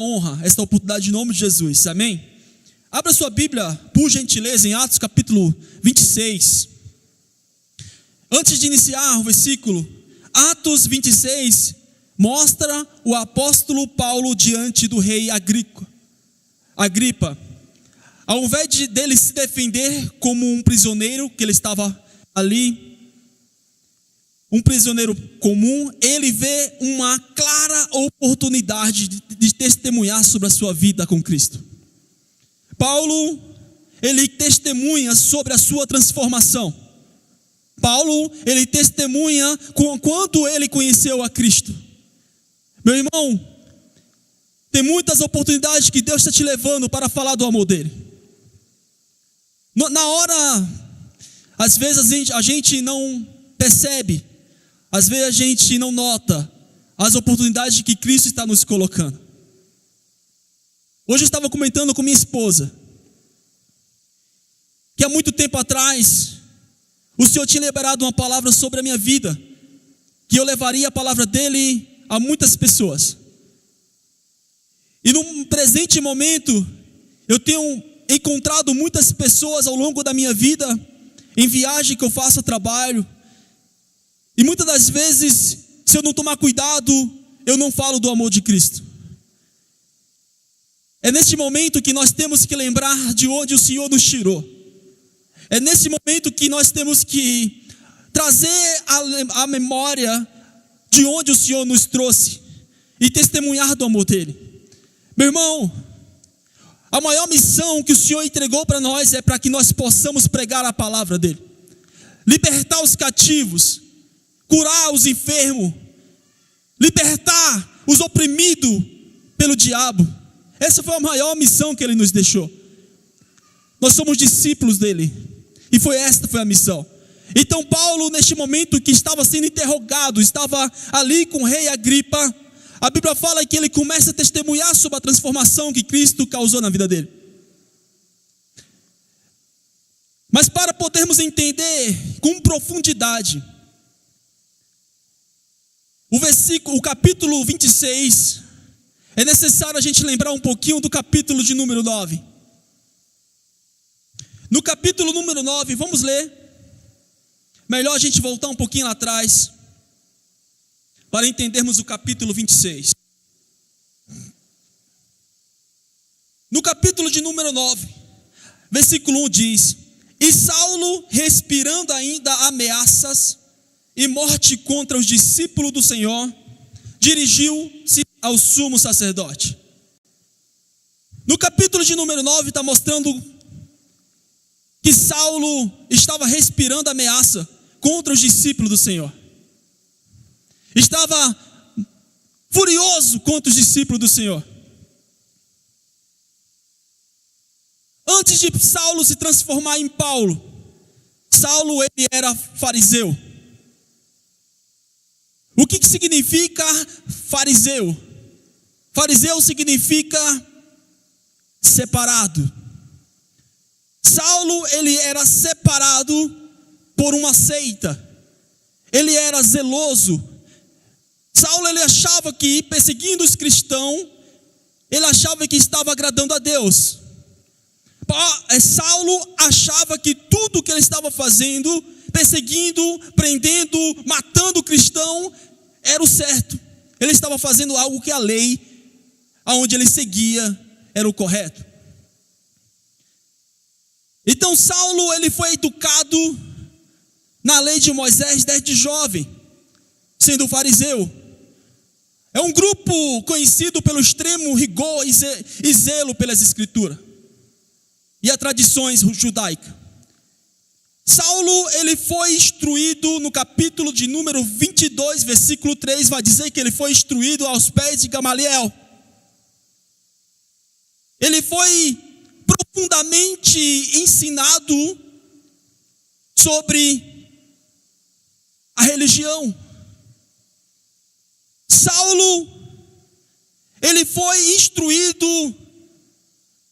honra, esta oportunidade em nome de Jesus, amém? Abra sua Bíblia, por gentileza, em Atos capítulo 26. Antes de iniciar o versículo, Atos 26 mostra o apóstolo Paulo diante do rei Agripa. Ao invés dele se defender como um prisioneiro, que ele estava ali, um prisioneiro comum, ele vê uma clara oportunidade de testemunhar sobre a sua vida com Cristo. Paulo, ele testemunha sobre a sua transformação. Paulo, ele testemunha com quanto ele conheceu a Cristo. Meu irmão, tem muitas oportunidades que Deus está te levando para falar do amor dele. Na hora, às vezes a gente não percebe, às vezes a gente não nota as oportunidades que Cristo está nos colocando. Hoje eu estava comentando com minha esposa que há muito tempo atrás o Senhor tinha liberado uma palavra sobre a minha vida, que eu levaria a palavra dele a muitas pessoas. E num presente momento eu tenho encontrado muitas pessoas ao longo da minha vida, em viagem que eu faço a trabalho, e muitas das vezes, se eu não tomar cuidado, eu não falo do amor de Cristo. É neste momento que nós temos que lembrar de onde o Senhor nos tirou. É nesse momento que nós temos que trazer a memória de onde o Senhor nos trouxe e testemunhar do amor dele. Meu irmão, a maior missão que o Senhor entregou para nós é para que nós possamos pregar a palavra dele, libertar os cativos, curar os enfermos, libertar os oprimidos pelo diabo. Essa foi a maior missão que ele nos deixou. Nós somos discípulos dele, e esta foi a missão. Então Paulo, neste momento que estava sendo interrogado, estava ali com o rei Agripa, a Bíblia fala que ele começa a testemunhar sobre a transformação que Cristo causou na vida dele. Mas para podermos entender com profundidade o capítulo 26, é necessário a gente lembrar um pouquinho do capítulo de número 9. No capítulo número 9, vamos ler. Melhor a gente voltar um pouquinho lá atrás, para entendermos o capítulo 26. No capítulo de número 9, versículo 1 diz: E Saulo, respirando ainda ameaças e morte contra os discípulos do Senhor, dirigiu-se ao sumo sacerdote. No capítulo de número 9 está mostrando que Saulo estava respirando ameaça contra os discípulos do Senhor. Estava furioso contra os discípulos do Senhor. Antes de Saulo se transformar em Paulo, Saulo ele era fariseu. O que significa fariseu? Fariseu significa separado. Saulo ele era separado por uma seita. Ele era zeloso. Saulo ele achava que perseguindo os cristãos, ele achava que estava agradando a Deus. Saulo achava que tudo que ele estava fazendo, perseguindo, prendendo, matando o cristão, era o certo. Ele estava fazendo algo que a lei, aonde ele seguia, era o correto. Então Saulo ele foi educado na lei de Moisés desde jovem, sendo fariseu. É um grupo conhecido pelo extremo rigor e zelo pelas escrituras e as tradições judaicas. Saulo ele foi instruído no capítulo de número 22, versículo 3, vai dizer que ele foi instruído aos pés de Gamaliel. Ele foi profundamente ensinado sobre a religião. Saulo, ele foi instruído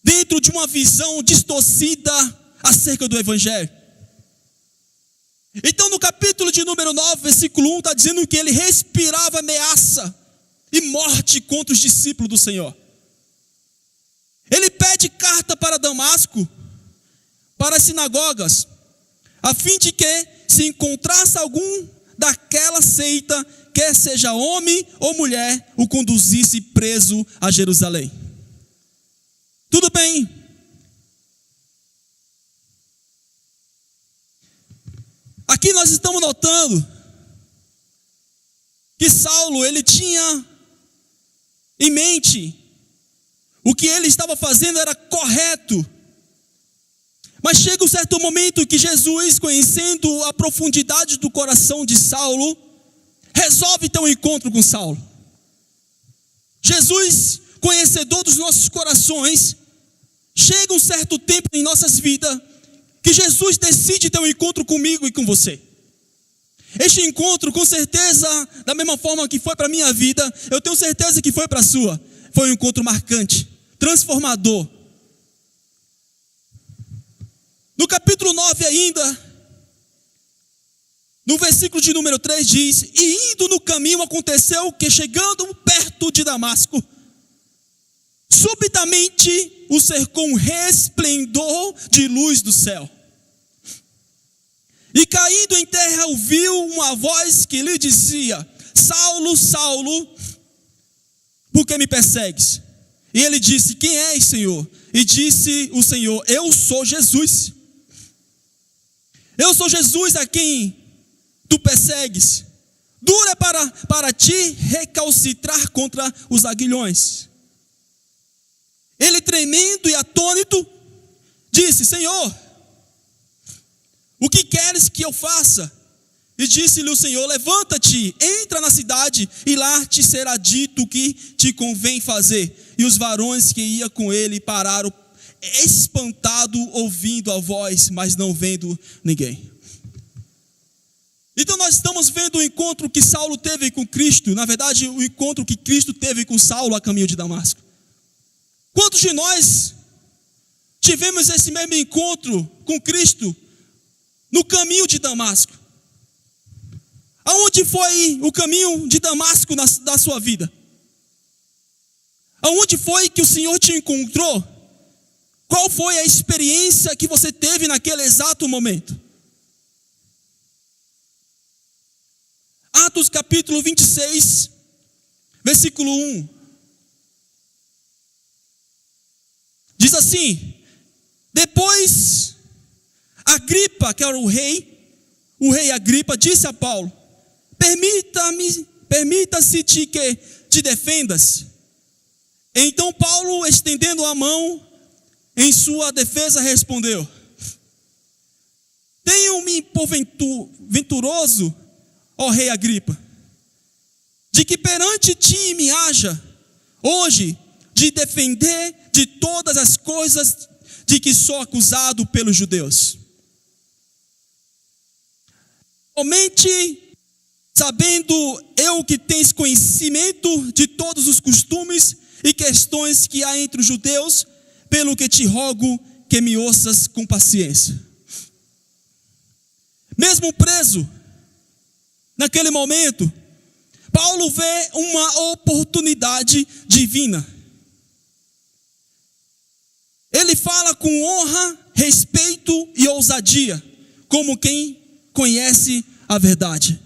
dentro de uma visão distorcida acerca do evangelho. Então no capítulo de número 9, versículo 1, está dizendo que ele respirava ameaça e morte contra os discípulos do Senhor. Ele pede carta para Damasco, para as sinagogas, a fim de que, se encontrasse algum daquela seita, quer seja homem ou mulher, o conduzisse preso a Jerusalém. Tudo bem. Aqui nós estamos notando que Saulo, ele tinha em mente o que ele estava fazendo era correto. Mas chega um certo momento que Jesus, conhecendo a profundidade do coração de Saulo, resolve ter um encontro com Saulo. Jesus, conhecedor dos nossos corações, chega um certo tempo em nossas vidas que Jesus decide ter um encontro comigo e com você. Este encontro, com certeza, da mesma forma que foi para a minha vida, eu tenho certeza que foi para a sua. Foi um encontro marcante, transformador. No capítulo 9 ainda, no versículo de número 3 diz: e indo no caminho aconteceu que, chegando perto de Damasco, subitamente o cercou um resplendor de luz do céu. E caindo em terra ouviu uma voz que lhe dizia: Saulo, Saulo, por que me persegues? E ele disse: quem és, Senhor? E disse o Senhor: eu sou Jesus. Eu sou Jesus a quem tu persegues. Dura para ti recalcitrar contra os aguilhões. Ele, tremendo e atônito, disse: Senhor, o que queres que eu faça? E disse-lhe o Senhor: levanta-te, entra na cidade, e lá te será dito o que te convém fazer. E os varões que iam com ele pararam, espantado, ouvindo a voz, mas não vendo ninguém. Então nós estamos vendo o encontro que Saulo teve com Cristo. Na verdade, o encontro que Cristo teve com Saulo a caminho de Damasco. Quantos de nós tivemos esse mesmo encontro com Cristo no caminho de Damasco? Aonde foi o caminho de Damasco da sua vida? Aonde foi que o Senhor te encontrou? Qual foi a experiência que você teve naquele exato momento? Atos capítulo 26, versículo 1. Diz assim: depois Agripa, que era o rei Agripa, disse a Paulo: permita-se que te defendas. Então Paulo, estendendo a mão em sua defesa, respondeu: tenho-me por venturoso, ó rei Agripa, de que perante ti me haja hoje de defender de todas as coisas de que sou acusado pelos judeus. Somente sabendo eu que tens conhecimento de todos os costumes e questões que há entre os judeus, pelo que te rogo que me ouças com paciência. Mesmo preso, naquele momento, Paulo vê uma oportunidade divina. Ele fala com honra, respeito e ousadia, como quem conhece a verdade.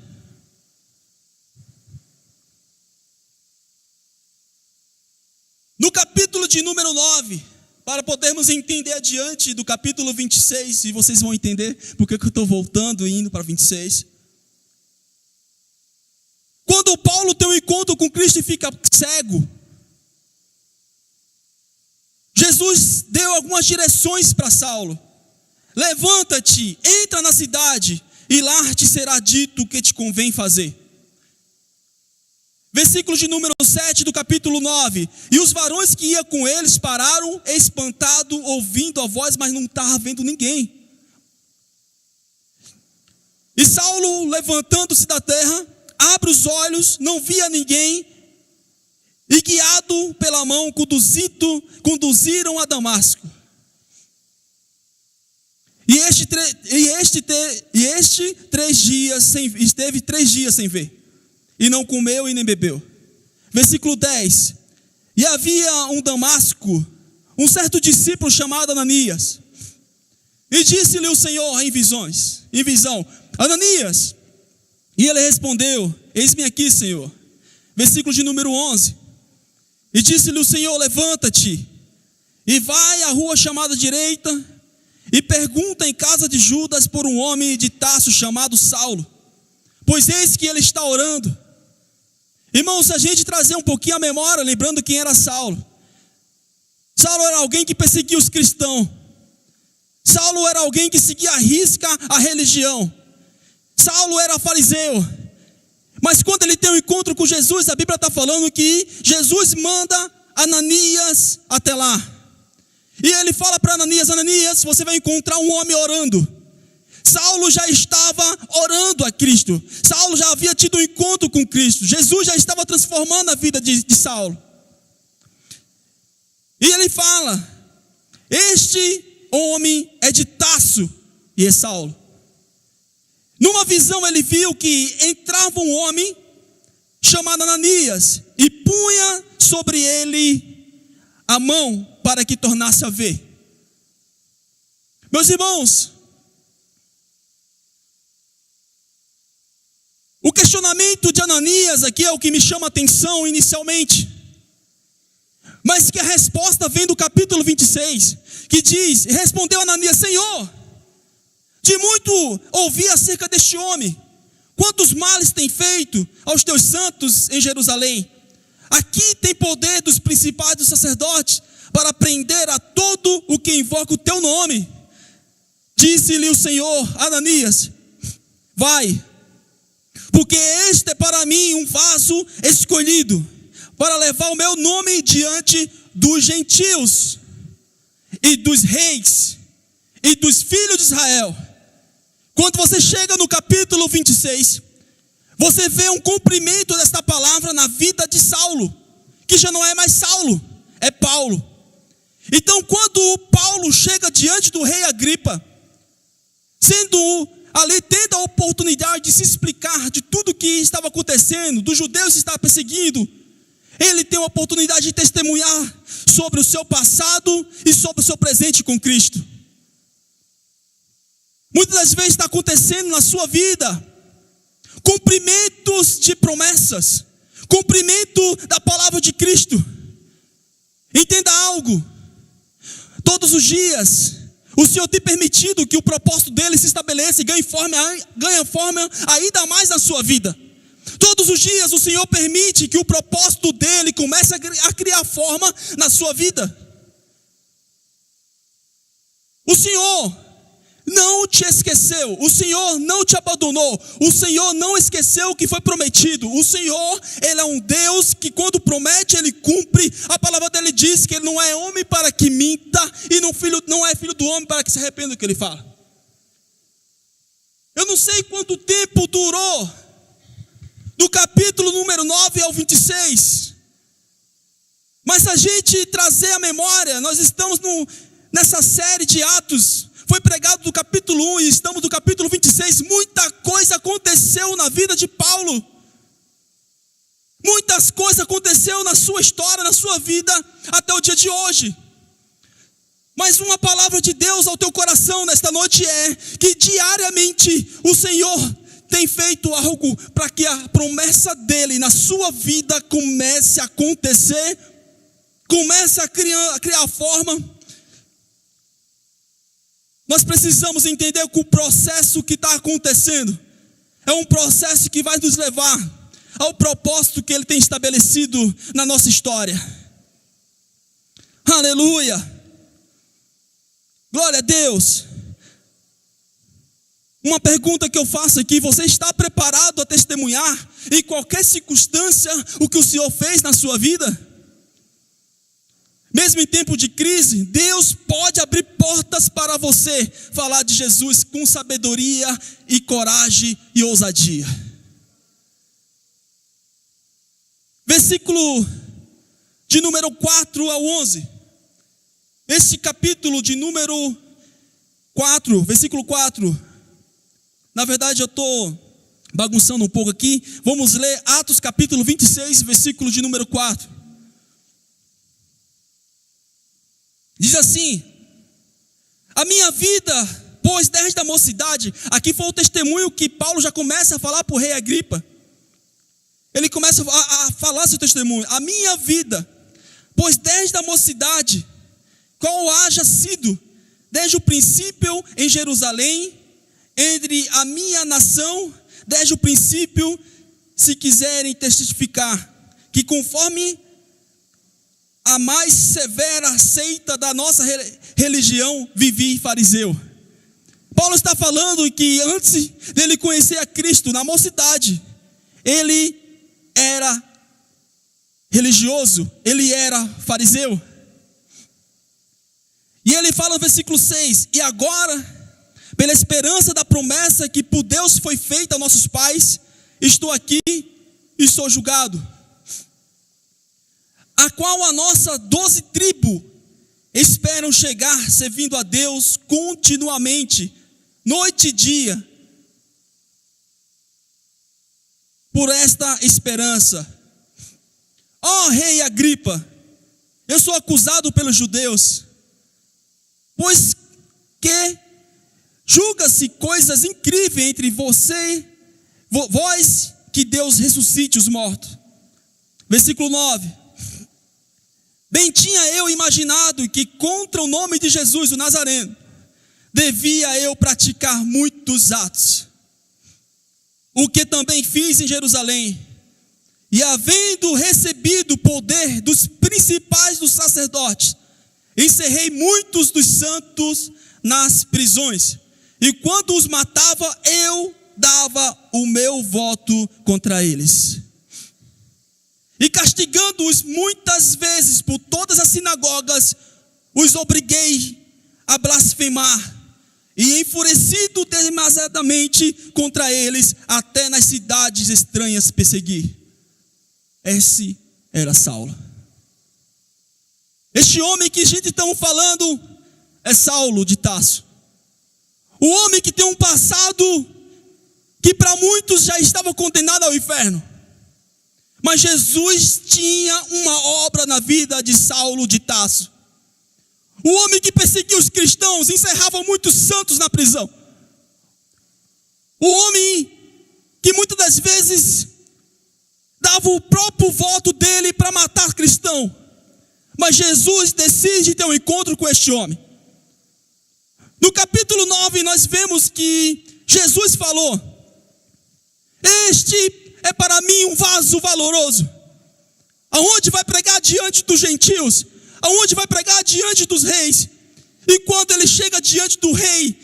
No capítulo de número 9, para podermos entender adiante do capítulo 26, e vocês vão entender porque eu estou voltando e indo para 26. Quando Paulo tem um encontro com Cristo e fica cego, Jesus deu algumas direções para Saulo. Levanta-te, entra na cidade, e lá te será dito o que te convém fazer. Versículo de número 7 do capítulo 9. E os varões que iam com eles pararam, espantados, ouvindo a voz, mas não estavam vendo ninguém. E Saulo, levantando-se da terra, abre os olhos, não via ninguém, e guiado pela mão, conduziram a Damasco. Esteve 3 dias sem ver, e não comeu e nem bebeu. Versículo 10. E havia um certo discípulo chamado Ananias. E disse-lhe o Senhor em visão, Ananias. E ele respondeu, eis-me aqui, Senhor. Versículo de número 11. E disse-lhe o Senhor, levanta-te e vai à rua chamada direita e pergunta em casa de Judas por um homem de Tarso chamado Saulo, pois eis que ele está orando. Irmãos, se a gente trazer um pouquinho a memória, lembrando quem era Saulo. Saulo era alguém que perseguia os cristãos. Saulo era alguém que seguia à risca a religião. Saulo era fariseu. Mas quando ele tem um encontro com Jesus, a Bíblia está falando que Jesus manda Ananias até lá. E ele fala para Ananias, Ananias, você vai encontrar um homem orando. Saulo já estava orando a Cristo. Saulo já havia tido um encontro com Cristo. Jesus já estava transformando a vida de Saulo. E ele fala, este homem é de Tarso, e é Saulo. Numa visão ele viu que entrava um homem chamado Ananias e punha sobre ele a mão para que tornasse a ver. Meus irmãos, o questionamento de Ananias aqui é o que me chama a atenção inicialmente. Mas que a resposta vem do capítulo 26, que diz, respondeu Ananias, Senhor, de muito ouvi acerca deste homem, quantos males tem feito aos teus santos em Jerusalém. Aqui tem poder dos principais dos sacerdotes para prender a todo o que invoca o teu nome. Disse-lhe o Senhor, Ananias, vai, porque este é para mim um vaso escolhido, para levar o meu nome diante dos gentios, e dos reis, e dos filhos de Israel. Quando você chega no capítulo 26, você vê um cumprimento desta palavra na vida de Saulo, que já não é mais Saulo, é Paulo. Então quando Paulo chega diante do rei Agripa, sendo ali tendo a oportunidade de se explicar de tudo o que estava acontecendo, dos judeus que estavam perseguindo, ele tem a oportunidade de testemunhar sobre o seu passado e sobre o seu presente com Cristo. Muitas das vezes está acontecendo na sua vida cumprimentos de promessas, cumprimento da palavra de Cristo. Entenda algo, todos os dias o Senhor tem permitido que o propósito dele se estabeleça e ganhe forma ainda mais na sua vida. Todos os dias o Senhor permite que o propósito dele comece a criar forma na sua vida. O Senhor não te esqueceu, o Senhor não te abandonou, o Senhor não esqueceu o que foi prometido. O Senhor, Ele é um Deus que quando promete, Ele cumpre. A palavra dele diz que Ele não é homem para que minta, e não é filho do homem para que se arrependa do que Ele fala. Eu não sei quanto tempo durou, do capítulo número 9 ao 26, mas se a gente trazer a memória, nós estamos nessa série de Atos. Foi pregado do capítulo 1 e estamos no capítulo 26. Muita coisa aconteceu na vida de Paulo. Muitas coisas aconteceu na sua história, na sua vida, até o dia de hoje. Mas uma palavra de Deus ao teu coração nesta noite é que diariamente o Senhor tem feito algo para que a promessa dele na sua vida comece a acontecer, comece a criar forma. Nós precisamos entender que o processo que está acontecendo é um processo que vai nos levar ao propósito que Ele tem estabelecido na nossa história. Aleluia! Glória a Deus! Uma pergunta que eu faço aqui: você está preparado a testemunhar em qualquer circunstância o que o Senhor fez na sua vida? Mesmo em tempo de crise, Deus pode abrir portas para você falar de Jesus com sabedoria e coragem e ousadia. Versículo de número 4 ao 11. Esse capítulo de número 4, versículo 4. Na verdade eu estou bagunçando um pouco aqui. Vamos ler Atos capítulo 26, versículo de número 4. Diz assim: a minha vida, pois desde a mocidade. Aqui foi o testemunho que Paulo já começa a falar para o rei Agripa. Ele começa a falar seu testemunho. A minha vida, pois desde a mocidade, qual haja sido, desde o princípio em Jerusalém, entre a minha nação, desde o princípio, se quiserem testificar, que conforme a mais severa seita da nossa religião, vivi fariseu. Paulo está falando que antes dele conhecer a Cristo, na mocidade, ele era religioso, ele era fariseu. E ele fala no versículo 6, e agora, pela esperança da promessa que por Deus foi feita aos nossos pais, estou aqui e sou julgado. A qual a nossa 12 tribos esperam chegar, servindo a Deus continuamente, noite e dia, por esta esperança. Ó rei Agripa, eu sou acusado pelos judeus, pois que julga-se coisas incríveis entre vós que Deus ressuscite os mortos. Versículo 9. Bem tinha eu imaginado que contra o nome de Jesus, o Nazareno, devia eu praticar muitos atos, o que também fiz em Jerusalém, e havendo recebido o poder dos principais dos sacerdotes, encerrei muitos dos santos nas prisões, e quando os matava, eu dava o meu voto contra eles. E castigando-os muitas vezes por todas as sinagogas, os obriguei a blasfemar, e enfurecido demasiadamente contra eles, até nas cidades estranhas persegui. Esse era Saulo. Este homem que a gente está falando é Saulo de Tarso. O homem que tem um passado que para muitos já estava condenado ao inferno. Mas Jesus tinha uma obra na vida de Saulo de Tarso. O homem que perseguia os cristãos, encerrava muitos santos na prisão. O homem que muitas das vezes dava o próprio voto dele para matar cristão. Mas Jesus decide ter um encontro com este homem. No capítulo 9 nós vemos que Jesus falou: este é para mim um vaso valoroso, aonde vai pregar diante dos gentios, aonde vai pregar diante dos reis. E quando ele chega diante do rei,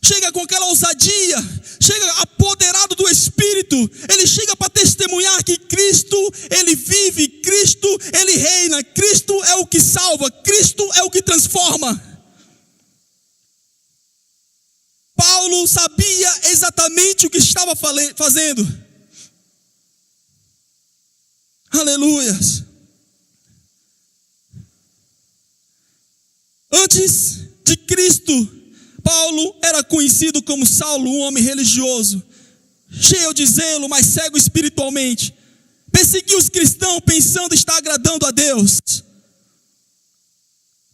chega com aquela ousadia, chega apoderado do Espírito, ele chega para testemunhar que Cristo, ele vive, Cristo, ele reina, Cristo é o que salva, Cristo é o que transforma. Paulo sabia exatamente o que estava fazendo. Aleluias. Antes de Cristo, Paulo era conhecido como Saulo, um homem religioso, cheio de zelo, mas cego espiritualmente. Perseguia os cristãos pensando estar agradando a Deus.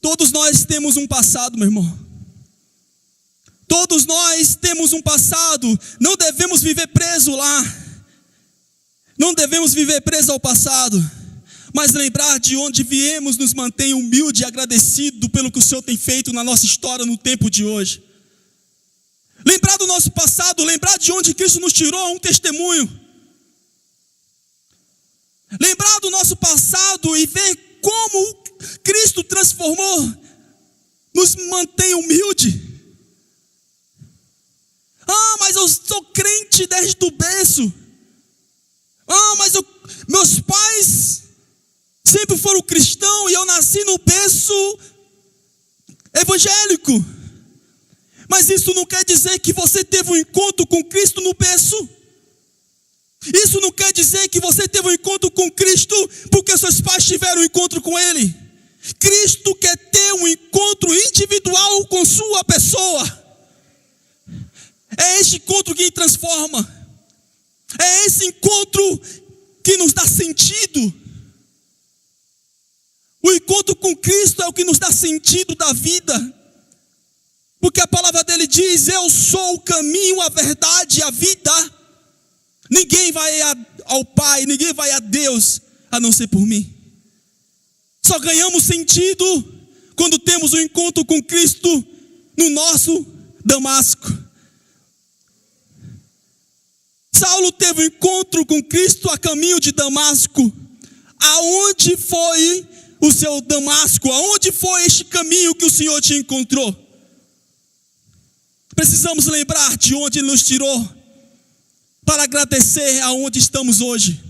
Todos nós temos um passado, meu irmão. Todos nós temos um passado. Não devemos viver preso lá. Não devemos viver preso ao passado, mas lembrar de onde viemos nos mantém humilde e agradecido pelo que o Senhor tem feito na nossa história no tempo de hoje. Lembrar do nosso passado, lembrar de onde Cristo nos tirou, um testemunho. Lembrar do nosso passado e ver como Cristo transformou, nos mantém humilde. Ah, mas eu sou crente desde o berço. Ah, mas meus pais sempre foram cristãos e eu nasci no berço evangélico. Mas isso não quer dizer que você teve um encontro com Cristo no berço. Isso não quer dizer que você teve um encontro com Cristo porque seus pais tiveram um encontro com Ele. Cristo quer ter um encontro individual com sua pessoa. É este encontro que transforma. É esse encontro que nos dá sentido. O encontro com Cristo é o que nos dá sentido da vida. Porque a palavra dele diz: eu sou o caminho, a verdade e a vida. Ninguém vai ao Pai, ninguém vai a Deus, a não ser por mim. Só ganhamos sentido quando temos um encontro com Cristo no nosso Damasco. Saulo teve um encontro com Cristo a caminho de Damasco. Aonde foi o seu Damasco? Aonde foi este caminho que o Senhor te encontrou? Precisamos lembrar de onde Ele nos tirou para agradecer aonde estamos hoje.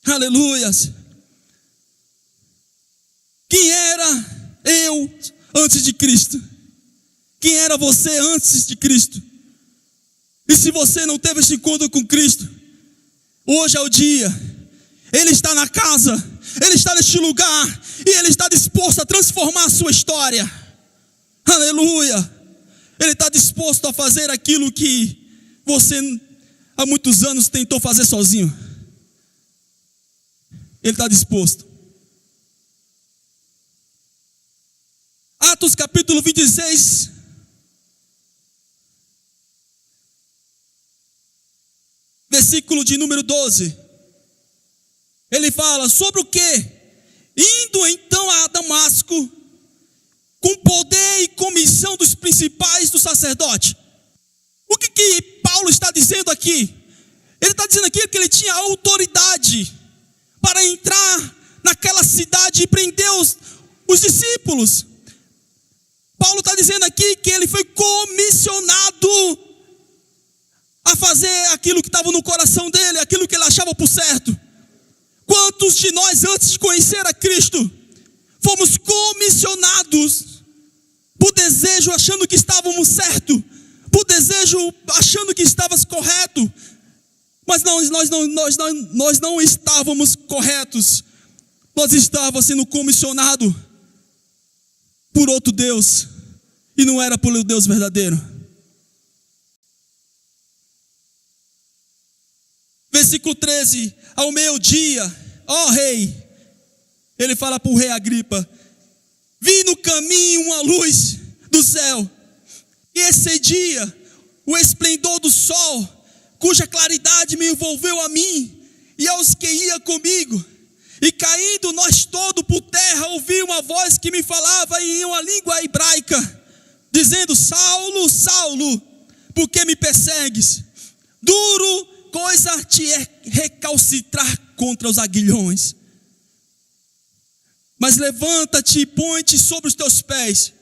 Aleluias. Quem era eu antes de Cristo? Quem era você antes de Cristo? E se você não teve esse encontro com Cristo, hoje é o dia. Ele está na casa, Ele está neste lugar, e Ele está disposto a transformar a sua história. Aleluia. Ele está disposto a fazer aquilo que você há muitos anos tentou fazer sozinho. Ele está disposto. Atos capítulo 26. Versículo de número 12. Ele fala sobre o quê? Indo então a Damasco, com poder e comissão dos principais do sacerdote. O que Paulo está dizendo aqui? Ele está dizendo aqui que ele tinha autoridade para entrar naquela cidade e prender os discípulos. Paulo está dizendo aqui que ele foi comissionado a fazer aquilo que estava no coração dele, aquilo que ele achava por certo. Quantos de nós, antes de conhecer a Cristo, fomos comissionados por desejo, achando que estávamos certo, por desejo, achando que estávamos correto, mas nós não estávamos corretos. Nós estávamos sendo comissionados por outro Deus, e não era pelo Deus verdadeiro. Versículo 13, ao meio-dia, ó rei, ele fala para o rei Agripa: vi no caminho uma luz do céu, e excedia o esplendor do sol, cuja claridade me envolveu a mim e aos que ia comigo. E caindo nós todos por terra, ouvi uma voz que me falava em uma língua hebraica, dizendo: Saulo, Saulo, por que me persegues? Duro coisa te é recalcitrar contra os aguilhões. Mas levanta-te e põe-te sobre os teus pés,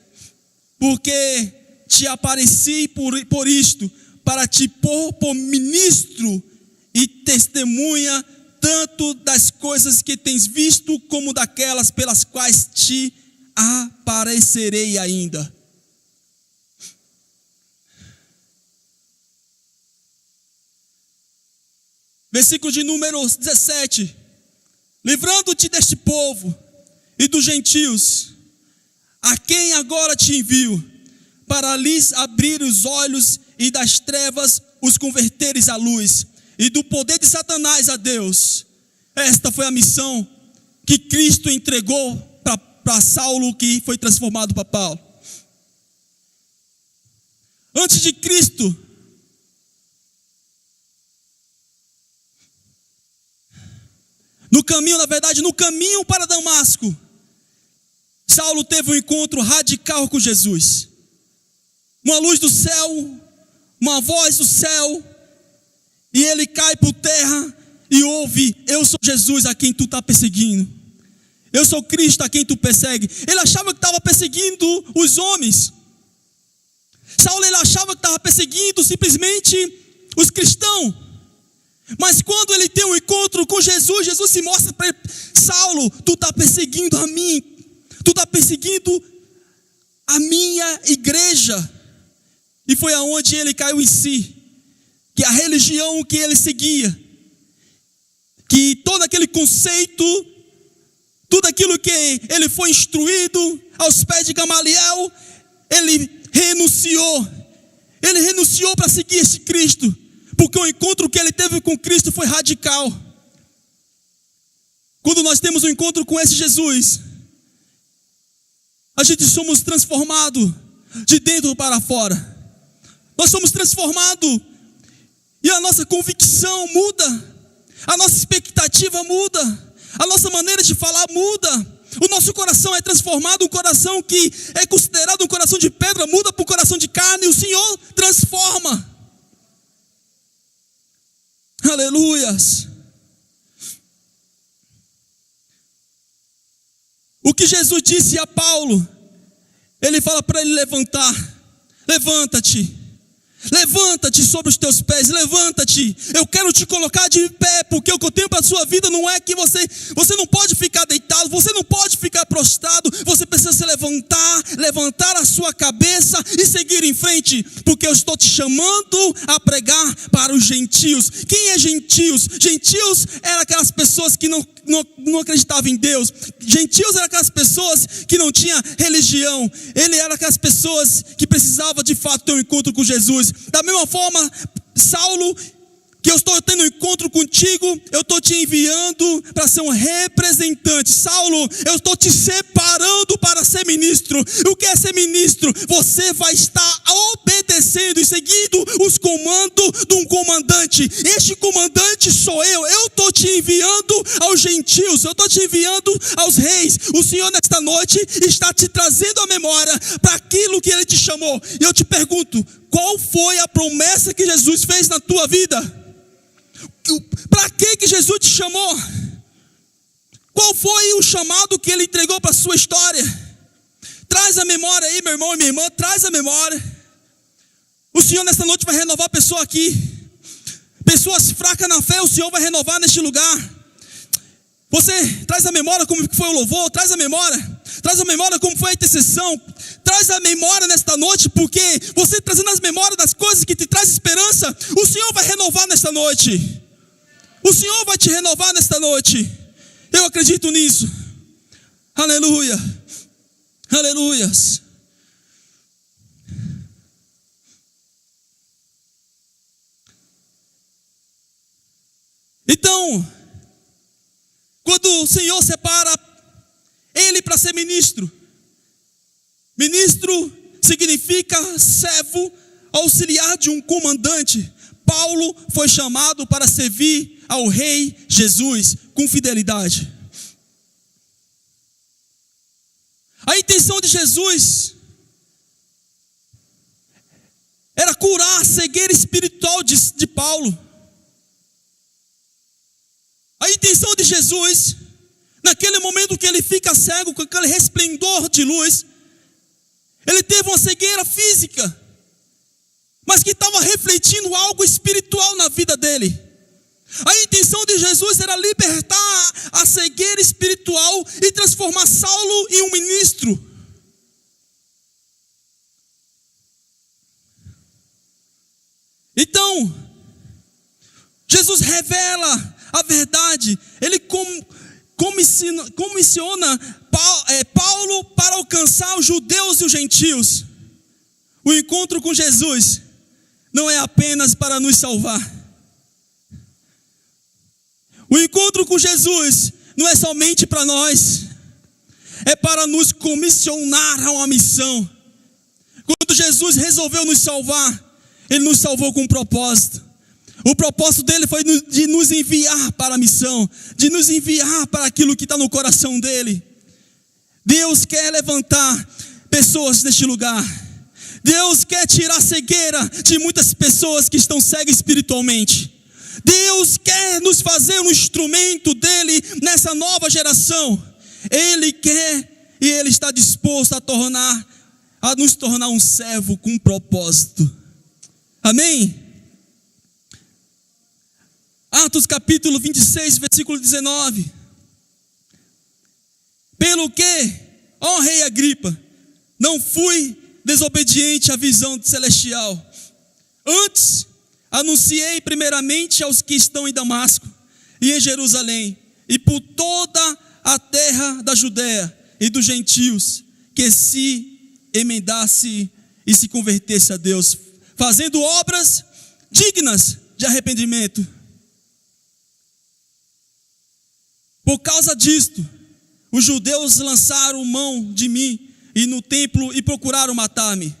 porque te apareci por isto, para te pôr por ministro e testemunha, tanto das coisas que tens visto, como daquelas pelas quais te aparecerei ainda. Versículo de número 17. Livrando-te deste povo e dos gentios, a quem agora te envio, para lhes abrir os olhos e das trevas os converteres à luz, e do poder de Satanás a Deus. Esta foi a missão que Cristo entregou para Saulo, que foi transformado para Paulo. Antes de Cristo, no caminho para Damasco, Saulo teve um encontro radical com Jesus. Uma luz do céu, uma voz do céu, e ele cai por terra e ouve: eu sou Jesus a quem tu está perseguindo. Eu sou Cristo a quem tu persegue. Ele achava que estava perseguindo os homens. Saulo, ele achava que estava perseguindo simplesmente os cristãos. Mas quando ele tem um encontro com Jesus, Jesus se mostra para ele: Saulo, tu está perseguindo a mim, tu está perseguindo a minha igreja. E foi aonde ele caiu em si, que a religião que ele seguia, que todo aquele conceito, tudo aquilo que ele foi instruído aos pés de Gamaliel, ele renunciou para seguir esse Cristo. Porque o encontro que ele teve com Cristo foi radical. Quando nós temos um encontro com esse Jesus, a gente somos transformados de dentro para fora. Nós somos transformados e a nossa convicção muda, a nossa expectativa muda, a nossa maneira de falar muda. O nosso coração é transformado, um coração que é considerado um coração de pedra muda para um coração de carne, e o Senhor transforma. Aleluias. O que Jesus disse a Paulo, ele fala para ele levantar: levanta-te. Levanta-te sobre os teus pés, levanta-te. Eu quero te colocar de pé, porque o que eu tenho para a sua vida não é que você não pode ficar deitado, você não pode ficar prostrado, você precisa se levantar a sua cabeça e seguir em frente, porque eu estou te chamando a pregar para os gentios. Quem é gentios? Gentios eram aquelas pessoas que não acreditavam em Deus. Gentios eram aquelas pessoas que não tinham religião. Ele era aquelas pessoas que precisavam de fato ter um encontro com Jesus. Da mesma forma, Saulo, que eu estou tendo um encontro contigo, eu estou te enviando para ser um representante. Saulo, eu estou te separando para ser ministro. O que é ser ministro? Você vai estar obedecendo e seguindo os comandos de um comandante. Este comandante sou eu. Eu estou te enviando aos gentios, eu estou te enviando aos reis. O Senhor nesta noite está te trazendo a memória para aquilo que Ele te chamou. E eu te pergunto, qual foi a promessa que Jesus fez na tua vida? Para que Jesus te chamou? Qual foi o chamado que Ele entregou para a sua história? Traz a memória aí, meu irmão e minha irmã, traz a memória. O Senhor nesta noite vai renovar a pessoa aqui. Pessoas fracas na fé, o Senhor vai renovar neste lugar. Você traz a memória como foi o louvor, traz a memória como foi a intercessão. Traz a memória nesta noite, porque você trazendo as memórias das coisas que te traz esperança, o Senhor vai renovar nesta noite. O Senhor vai te renovar nesta noite. Eu acredito nisso. Aleluia. Aleluias. Então, quando o Senhor separa ele para ser ministro, ministro significa servo, auxiliar de um comandante. Paulo foi chamado para servir ao rei Jesus com fidelidade. A intenção de Jesus era curar a cegueira espiritual de Paulo. A intenção de Jesus, naquele momento que ele fica cego, com aquele resplendor de luz, ele teve uma cegueira física, mas que estava refletindo algo espiritual na vida dele. A intenção de Jesus era libertar a cegueira espiritual e transformar Saulo em um ministro. Então, Jesus revela a verdade. Ele comissiona Paulo para alcançar os judeus e os gentios. O encontro com Jesus não é apenas para nos salvar. O encontro com Jesus não é somente para nós, é para nos comissionar a uma missão. Quando Jesus resolveu nos salvar, Ele nos salvou com um propósito. O propósito dele foi de nos enviar para a missão, de nos enviar para aquilo que está no coração dele. Deus quer levantar pessoas neste lugar. Deus quer tirar a cegueira de muitas pessoas que estão cegas espiritualmente. Deus quer nos fazer um instrumento dele nessa nova geração. Ele quer e Ele está disposto a nos tornar um servo com um propósito. Amém? Atos capítulo 26, versículo 19. Pelo que, ó rei Agripa, não fui desobediente à visão celestial. Antes, anunciei primeiramente aos que estão em Damasco e em Jerusalém, e por toda a terra da Judéia e dos gentios, que se emendasse e se convertesse a Deus, fazendo obras dignas de arrependimento. Por causa disto, os judeus lançaram mão de mim, e no templo e procuraram matar-me.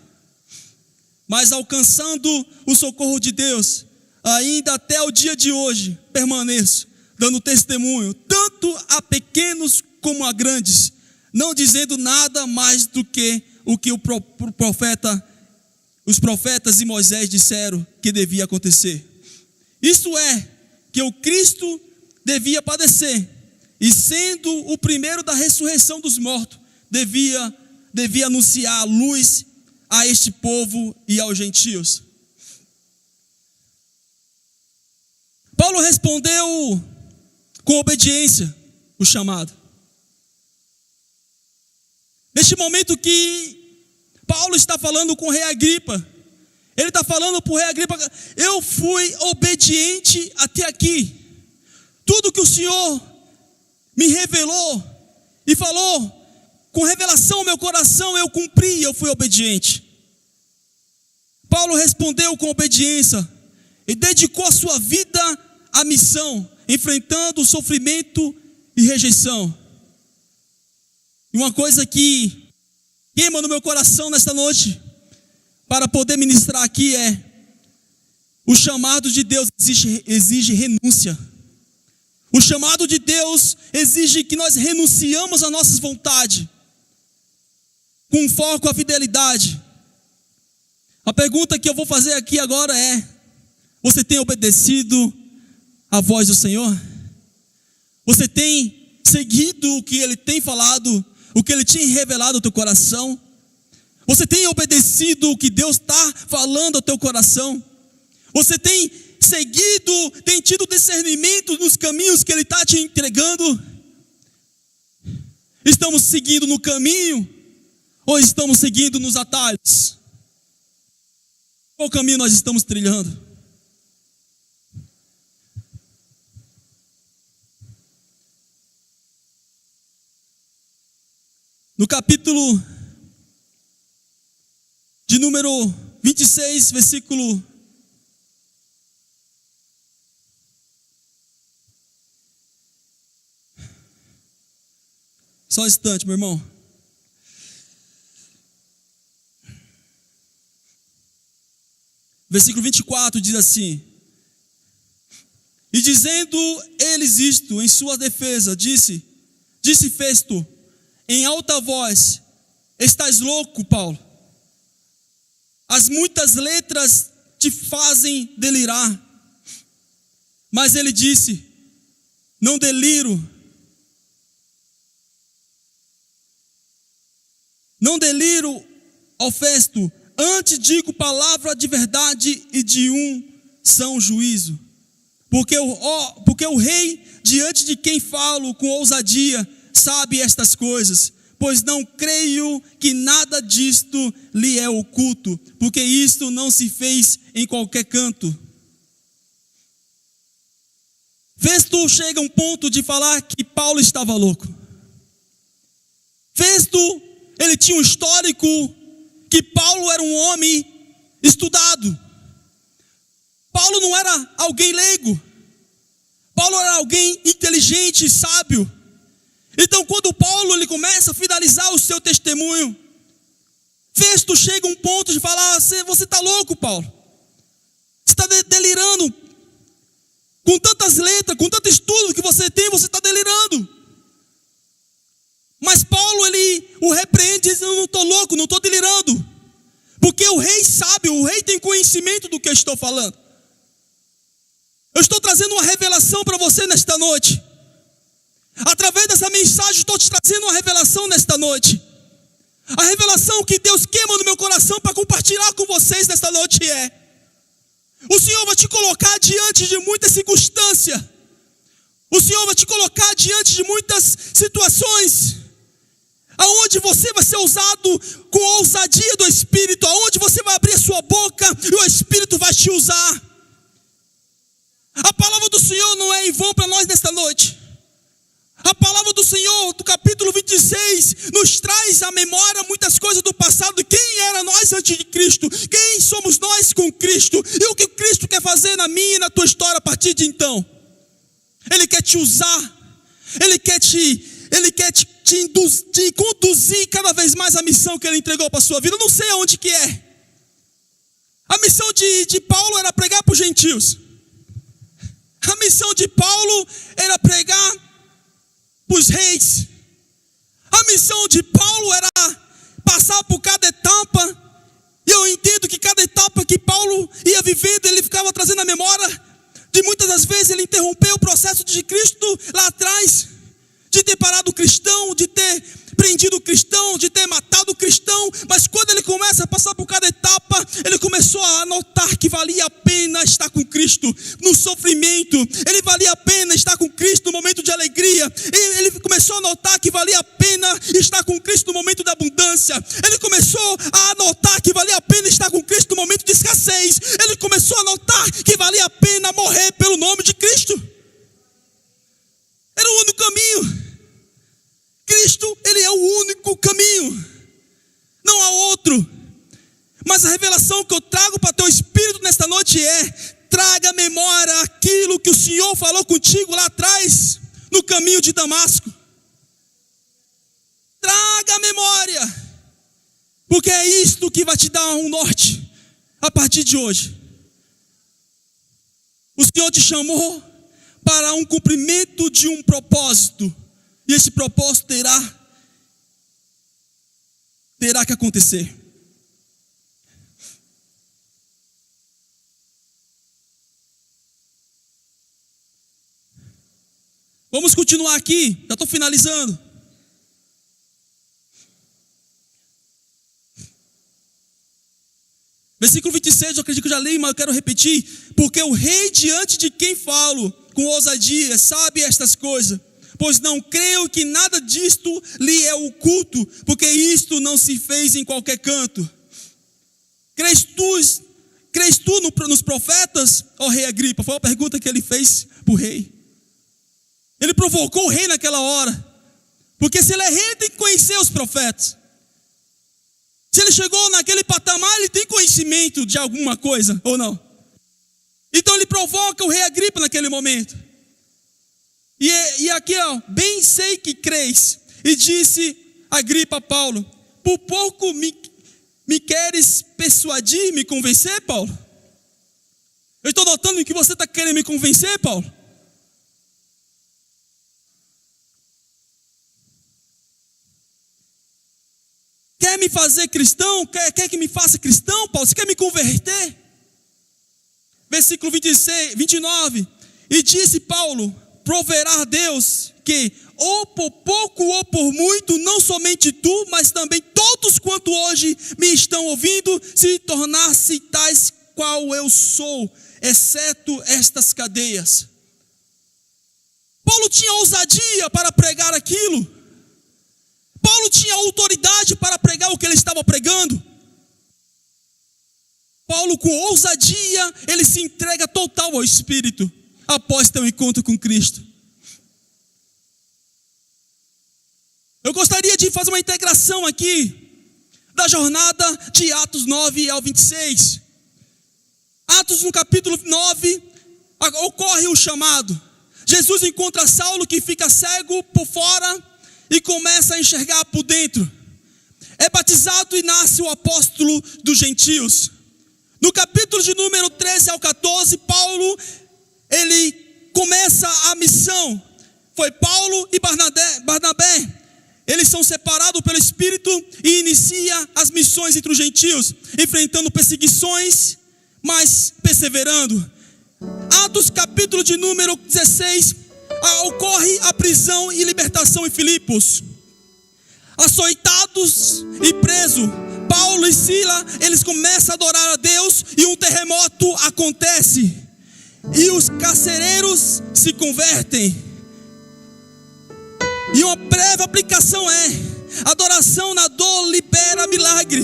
Mas alcançando o socorro de Deus, ainda até o dia de hoje, permaneço, dando testemunho, tanto a pequenos como a grandes, não dizendo nada mais do que o que os profetas e Moisés disseram que devia acontecer. Isto é, que o Cristo devia padecer, e sendo o primeiro da ressurreição dos mortos, devia anunciar a luz a este povo e aos gentios. Paulo respondeu com obediência o chamado. Neste momento que Paulo está falando com o rei Agripa, ele está falando para o rei Agripa: eu fui obediente até aqui. Tudo que o Senhor me revelou e falou, com revelação ao meu coração, eu cumpri, eu fui obediente. Paulo respondeu com obediência e dedicou a sua vida à missão, enfrentando o sofrimento e rejeição. E uma coisa que queima no meu coração nesta noite, para poder ministrar aqui, é: o chamado de Deus exige renúncia. O chamado de Deus exige que nós renunciamos às nossas vontades, com foco à fidelidade. A pergunta que eu vou fazer aqui agora é: você tem obedecido à voz do Senhor? Você tem seguido o que Ele tem falado, o que Ele tem revelado ao teu coração? Você tem obedecido o que Deus está falando ao teu coração? Você tem seguido, tem tido discernimento nos caminhos que Ele está te entregando? Estamos seguindo no caminho ou estamos seguindo nos atalhos? Qual caminho nós estamos trilhando? No capítulo de número 26, versículo 'Só um instante, meu irmão. Versículo 24 diz assim: e dizendo eles isto em sua defesa, disse Festo em alta voz: estás louco, Paulo? As muitas letras te fazem delirar. Mas ele disse: não deliro. Não deliro, ó Festo, antes digo palavra de verdade e de um são juízo. Porque o rei, diante de quem falo com ousadia, sabe estas coisas, pois não creio que nada disto lhe é oculto, porque isto não se fez em qualquer canto. Festo chega a um ponto de falar que Paulo estava louco. Festo, ele tinha um histórico que Paulo era um homem estudado. Paulo não era alguém leigo. Paulo era alguém inteligente e sábio. Então, quando Paulo ele começa a finalizar o seu testemunho, Festo chega a um ponto de falar: você está louco, Paulo? Você está delirando. Com tantas letras, com tanto estudo que você tem, você está delirando. Mas Paulo, ele o repreende e diz: eu não estou louco, não estou delirando. Porque o rei sabe, o rei tem conhecimento do que eu estou falando. Eu estou trazendo uma revelação para você nesta noite. Através dessa mensagem, estou te trazendo uma revelação nesta noite. A revelação que Deus queima no meu coração para compartilhar com vocês nesta noite é: o Senhor vai te colocar diante de muitas circunstâncias. O Senhor vai te colocar diante de muitas situações, aonde você vai ser usado com a ousadia do Espírito, aonde você vai abrir a sua boca e o Espírito vai te usar. A palavra do Senhor não é em vão para nós nesta noite. A palavra do Senhor, do capítulo 26, nos traz à memória muitas coisas do passado. Quem era nós antes de Cristo? Quem somos nós com Cristo? E o que Cristo quer fazer na minha e na tua história a partir de então? Ele quer te usar. Ele Ele quer te conduzir cada vez mais à missão que Ele entregou para a sua vida. Eu não sei aonde que é. A missão de Paulo era pregar para os gentios. A missão de Paulo era pregar para os reis. A missão de Paulo era passar por cada etapa. E eu entendo que cada etapa que Paulo ia vivendo, ele ficava trazendo a memória de muitas das vezes ele interrompeu o processo de Cristo lá atrás, de ter parado o cristão, de ter prendido o cristão, de ter matado o cristão. Mas quando ele começa a passar por cada etapa, ele começou a notar que valia a pena estar com Cristo no sofrimento. Ele valia a pena estar com Cristo no momento de alegria. Ele começou a notar que valia a pena estar com Cristo no momento da abundância. Ele começou a notar que valia a pena estar com Cristo no momento de escassez. Ele começou a notar que valia a pena morrer pelo nome de Cristo. Era o único caminho. Cristo, Ele é o único caminho. Não há outro. Mas a revelação que eu trago para teu espírito nesta noite é: traga à memória aquilo que o Senhor falou contigo lá atrás, no caminho de Damasco. Traga à memória, porque é isto que vai te dar um norte a partir de hoje. O Senhor te chamou para um cumprimento de um propósito. E esse propósito terá que acontecer. Vamos continuar aqui, já estou finalizando. Versículo 26, eu acredito que eu já li, mas eu quero repetir. Porque o rei diante de quem falo com ousadia sabe estas coisas. Pois não creio que nada disto lhe é oculto, porque isto não se fez em qualquer canto. Crês tu nos profetas, ó rei Agripa? Foi a pergunta que ele fez para o rei. Ele provocou o rei naquela hora, porque se ele é rei, ele tem que conhecer os profetas. Se ele chegou naquele patamar, ele tem conhecimento de alguma coisa, ou não? Então ele provoca o rei Agripa naquele momento. E aqui, bem sei que creis. E disse Agripa a Paulo: por pouco me queres persuadir, me convencer, Paulo? Eu estou notando que você está querendo me convencer, Paulo. Quer me fazer cristão? Quer que me faça cristão, Paulo? Você quer me converter? Versículo 29. E disse Paulo: proverá Deus que, ou por pouco ou por muito, não somente tu, mas também todos quanto hoje me estão ouvindo, se tornasse tais qual eu sou, exceto estas cadeias. Paulo tinha ousadia para pregar aquilo. Paulo tinha autoridade para pregar o que ele estava pregando. Paulo, com ousadia, ele se entrega total ao Espírito após ter um encontro com Cristo. Eu gostaria de fazer uma integração aqui da jornada de Atos 9 ao 26. Atos no capítulo 9, ocorre o chamado. Jesus encontra Saulo, que fica cego por fora e começa a enxergar por dentro. É batizado e nasce o apóstolo dos gentios. No capítulo de número 13 ao 14, Paulo, ele começa a missão. Foi Paulo e Barnabé. Eles são separados pelo Espírito e inicia as missões entre os gentios, enfrentando perseguições, mas perseverando. Atos capítulo de número 16, ocorre a prisão e libertação em Filipos. Açoitados e presos, Paulo e Sila, eles começam a adorar a Deus e um terremoto acontece. E os carcereiros se convertem. E uma breve aplicação é: adoração na dor libera milagre.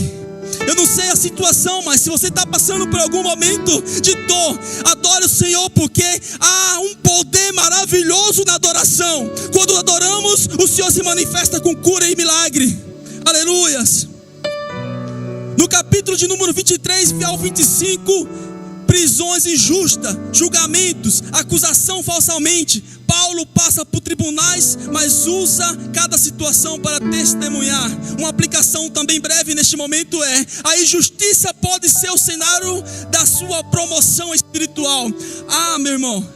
Eu não sei a situação, mas se você está passando por algum momento de dor, adore o Senhor, porque há um poder maravilhoso na adoração. Quando adoramos, o Senhor se manifesta com cura e milagre. Aleluias. No capítulo de número 23 ao 25, prisões injustas, julgamentos, acusação falsamente. Paulo passa por tribunais, mas usa cada situação para testemunhar. Uma aplicação também breve neste momento é: a injustiça pode ser o cenário da sua promoção espiritual. Meu irmão,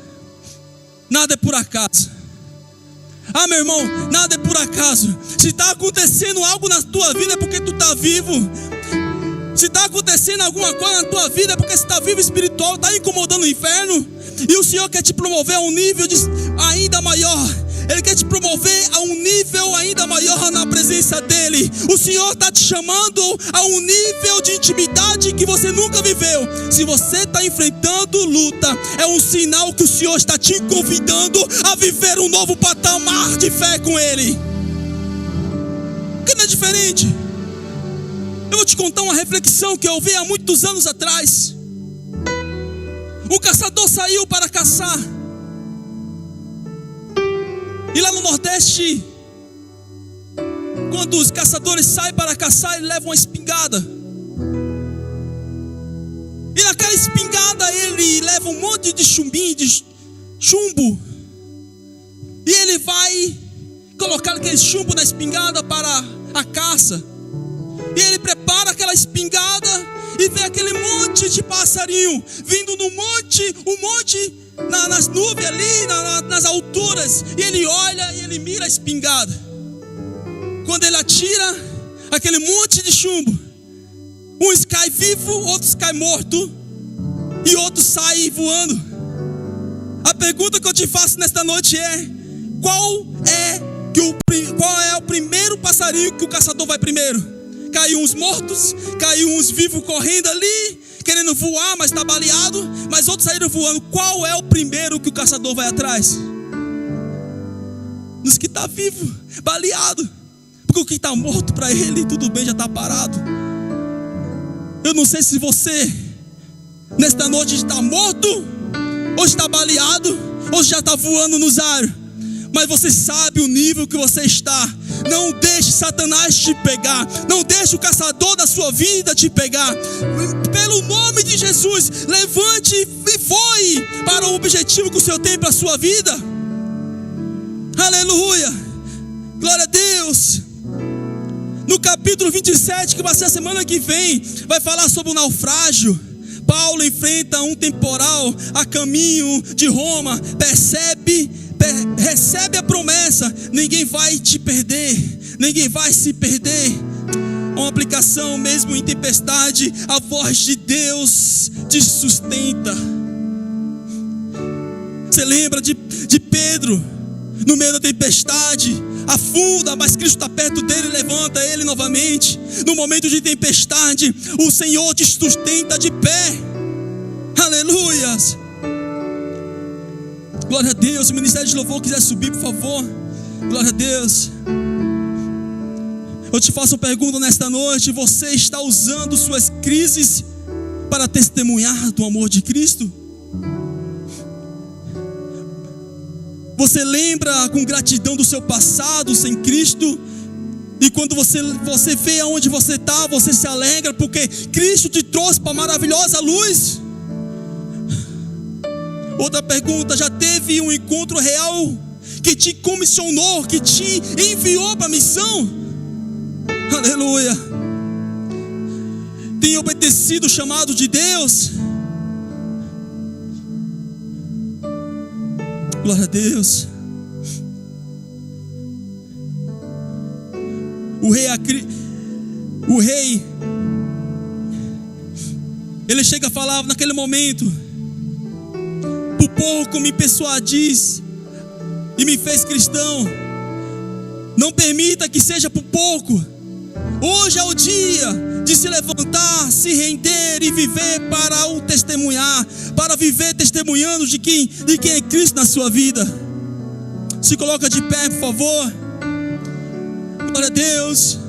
nada é por acaso. Meu irmão, nada é por acaso. Se está acontecendo algo na tua vida é porque tu está vivo. Se está acontecendo alguma coisa na tua vida é porque você está vivo espiritual, está incomodando o inferno. E o Senhor quer te promover a um nível ainda maior. Ele quer te promover a um nível ainda maior na presença dEle. O Senhor está te chamando a um nível de intimidade que você nunca viveu. Se você está enfrentando luta, é um sinal que o Senhor está te convidando a viver um novo patamar de fé com Ele. Que não é diferente. Eu vou te contar uma reflexão que eu ouvi há muitos anos atrás. Um caçador saiu para caçar. E lá no Nordeste, quando os caçadores saem para caçar, eles levam uma espingarda. E naquela espingarda ele leva um monte de chumbinho, de chumbo. E ele vai colocar aquele chumbo na espingarda para a caça. E ele prepara aquela espingarda e vê aquele monte de passarinho vindo no monte, nas nuvens ali, nas alturas. E ele olha e ele mira a espingarda. Quando ele atira aquele monte de chumbo, uns caem vivos, outros caem mortos e outros saem voando. A pergunta que eu te faço nesta noite é: qual é o primeiro passarinho que o caçador vai primeiro? Caiu uns mortos, caiu uns vivos correndo ali, querendo voar, mas está baleado. Mas outros saíram voando. Qual é o primeiro que o caçador vai atrás? Nos que está vivo, baleado. Porque o que está morto para ele, tudo bem, já está parado. Eu não sei se você nesta noite está morto, ou está baleado, ou já está voando nos ares. Mas você sabe o nível que você está. Não deixe Satanás te pegar. Não deixe o caçador da sua vida te pegar. Pelo nome de Jesus, levante e voe para o objetivo que o Senhor tem para a sua vida. Aleluia. Glória a Deus. No capítulo 27, que vai ser a semana que vem, vai falar sobre o naufrágio. Paulo enfrenta um temporal a caminho de Roma. Recebe a promessa: ninguém vai te perder, ninguém vai se perder. Uma aplicação: mesmo em tempestade, a voz de Deus te sustenta. Você lembra de Pedro? No meio da tempestade, afunda, mas Cristo está perto dele e levanta ele novamente. No momento de tempestade, o Senhor te sustenta de pé. Aleluias. Glória a Deus. O ministério de louvor quiser subir, por favor. Glória a Deus. Eu te faço uma pergunta nesta noite: você está usando suas crises para testemunhar do amor de Cristo? Você lembra com gratidão do seu passado sem Cristo? E quando você vê aonde você está, você se alegra porque Cristo te trouxe para a maravilhosa luz? Outra pergunta: já teve um encontro real que te comissionou, que te enviou para a missão? Aleluia. Tem obedecido o chamado de Deus? Glória a Deus. O rei, ele chega a falar naquele momento: por pouco me persuadis e me fez cristão. Não permita que seja por pouco. Hoje é o dia de se levantar, se render e viver para o testemunhar, para viver testemunhando de quem é Cristo na sua vida. Se coloca de pé, por favor. Glória a Deus.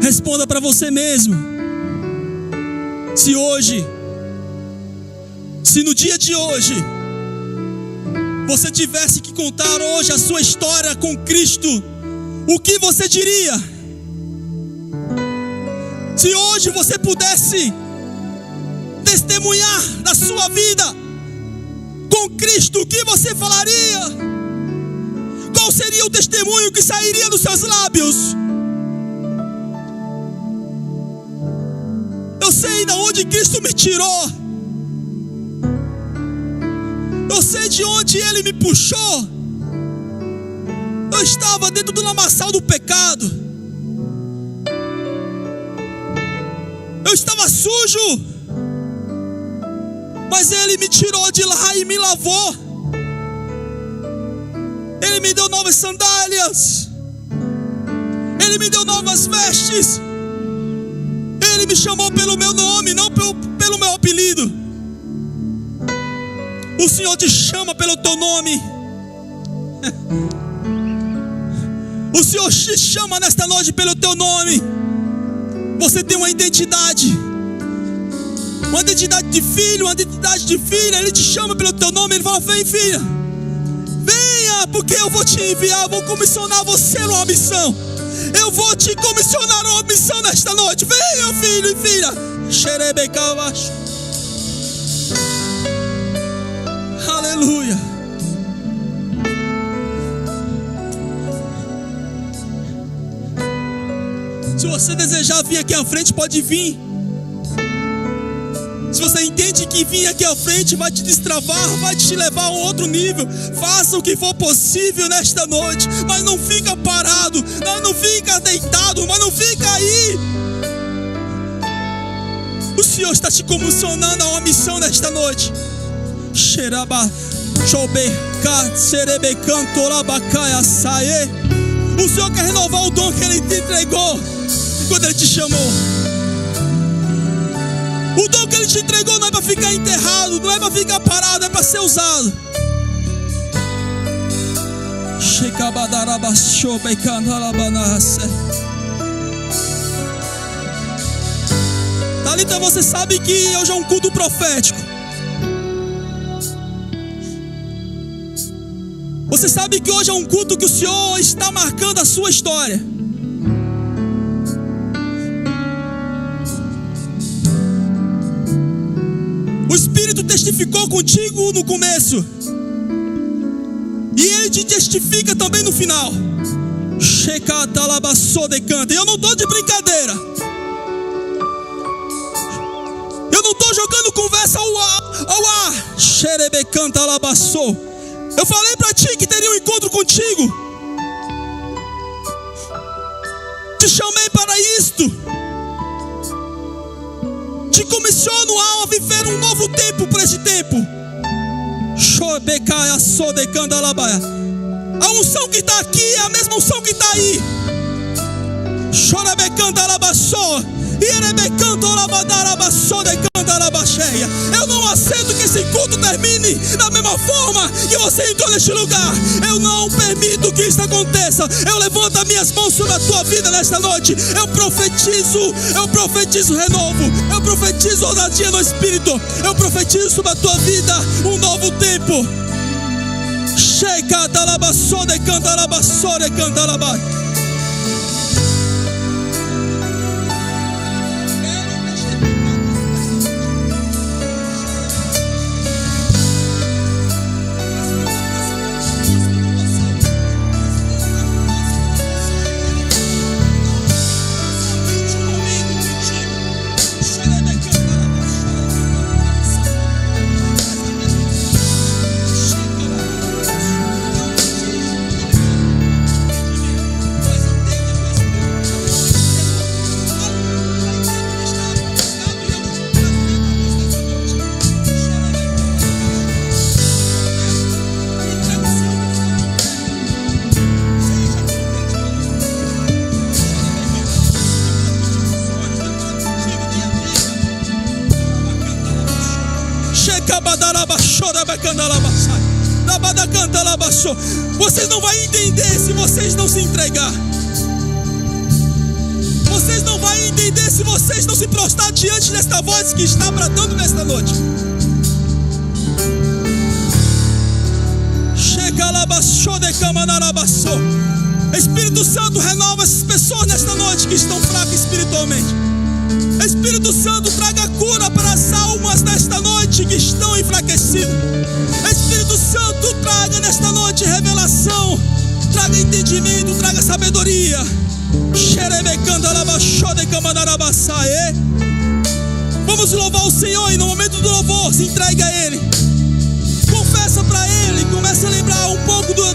Responda para você mesmo: se no dia de hoje você tivesse que contar hoje a sua história com Cristo, o que você diria? Se hoje você pudesse testemunhar da sua vida com Cristo, o que você falaria? Qual seria o testemunho que sairia dos seus lábios? Eu sei de onde Cristo me tirou. Eu sei de onde Ele me puxou. Eu estava dentro do lamaçal do pecado. Eu estava sujo, mas Ele me tirou de lá e me lavou. Ele me deu novas sandálias. Ele me deu novas vestes. Ele me chamou pelo meu nome, não pelo meu apelido. O Senhor te chama pelo teu nome. O Senhor te chama nesta noite pelo teu nome. Você tem uma identidade de filho, uma identidade de filha. Ele te chama pelo teu nome. Ele fala: vem, filha, venha, porque eu vou te enviar. Eu vou comissionar você numa missão. Eu vou te comissionar uma missão nesta noite. Venha, filho e filha. Xerebecabaxo. Aleluia. Se você desejar vir aqui à frente, pode vir. Se você entende que vir aqui à frente vai te destravar, vai te levar a um outro nível, faça o que for possível nesta noite. Mas não fica parado, não fica deitado, mas não fica aí. O Senhor está te comissionando a uma missão nesta noite. O Senhor quer renovar o dom que Ele te entregou quando Ele te chamou. O dom que Ele te entregou não é para ficar enterrado, não é para ficar parado, é para ser usado. Talita, você sabe que hoje é um culto profético. Você sabe que hoje é um culto que o Senhor está marcando a sua história. O Espírito testificou contigo no começo, e Ele te testifica também no final. E eu não estou de brincadeira. Eu não estou jogando conversa ao ar. Eu falei para ti que teria um encontro contigo. Te chamei para isto. Te comissiono a viver um novo tempo para esse tempo. A unção que está aqui é a mesma unção que está aí. Eu não aceito que esse culto termine da mesma forma que você entrou neste lugar. Eu não permito que isso aconteça. Eu levanto as minhas mãos sobre a tua vida nesta noite. Eu profetizo renovo. Eu profetizo ousadia no Espírito. Eu profetizo sobre a tua vida um novo tempo. Checa talabassode cantalabassore cantalaba. Vocês não vão entender se vocês não se entregar. Vocês não vão entender se vocês não se prostrar diante desta voz que está bradando nesta noite. Espírito Santo, renova essas pessoas nesta noite que estão fracas espiritualmente. Espírito Santo, traga cura para as almas nesta noite que estão enfraquecidas. Espírito Santo, traga nesta noite revelação, traga entendimento, traga sabedoria. Vamos louvar o Senhor e no momento do louvor se entregue a Ele. Confessa para Ele, começa a lembrar um pouco